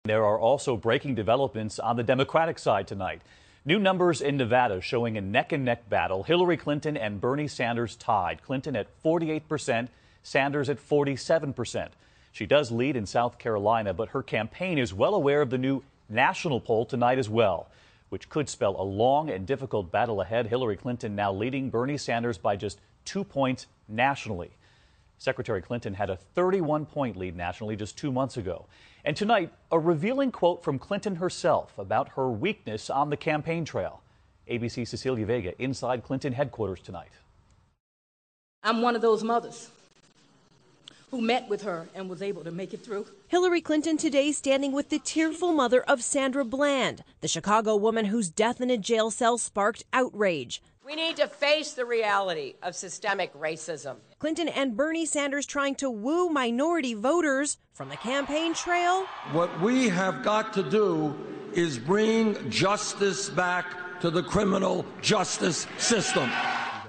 There are also breaking developments on the Democratic side tonight. New numbers in Nevada showing a neck-and-neck battle. Hillary Clinton and Bernie Sanders tied. Clinton at 48%, Sanders at 47%. She does lead in South Carolina, but her campaign is well aware of the new national poll tonight as well, which could spell a long and difficult battle ahead. Hillary Clinton now leading Bernie Sanders by just 2 points nationally. Secretary Clinton had a 31-point lead nationally just 2 months ago. And tonight, a revealing quote from Clinton herself about her weakness on the campaign trail. ABC's Cecilia Vega inside Clinton headquarters tonight. I'm one of those mothers who met with her and was able to make it through. Hillary Clinton today standing with the tearful mother of Sandra Bland, the Chicago woman whose death in a jail cell sparked outrage. We need to face the reality of systemic racism. Clinton and Bernie Sanders trying to woo minority voters from the campaign trail. What we have got to do is bring justice back to the criminal justice system.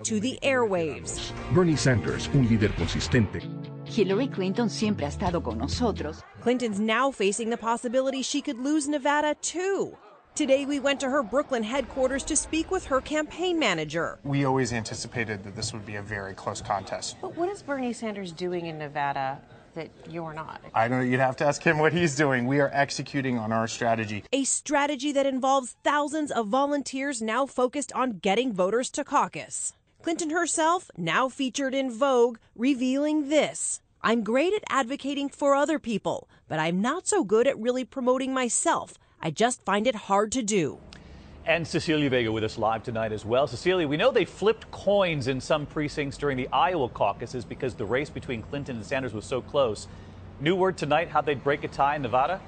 To the airwaves. Bernie Sanders, un líder consistente. Hillary Clinton siempre ha estado con nosotros. Clinton's now facing the possibility she could lose Nevada, too. Today, we went to her Brooklyn headquarters to speak with her campaign manager. We always anticipated that this would be a very close contest. But what is Bernie Sanders doing in Nevada that you're not? I don't know. You'd have to ask him what he's doing. We are executing on our strategy. A strategy that involves thousands of volunteers now focused on getting voters to caucus. Clinton herself, now featured in Vogue, revealing this. I'm great at advocating for other people, but I'm not so good at really promoting myself. I just find it hard to do. And Cecilia Vega with us live tonight as well. Cecilia, we know they flipped coins in some precincts during the Iowa caucuses because the race between Clinton and Sanders was so close. New word tonight how they'd break a tie in Nevada?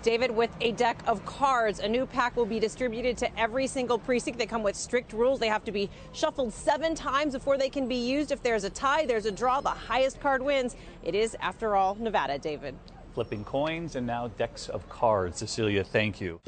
David, with a deck of cards, a new pack will be distributed to every single precinct. They come with strict rules. They have to be shuffled 7 times before they can be used. If there's a tie, there's a draw. The highest card wins. It is, after all, Nevada, David. Flipping coins and now decks of cards. Cecilia, thank you.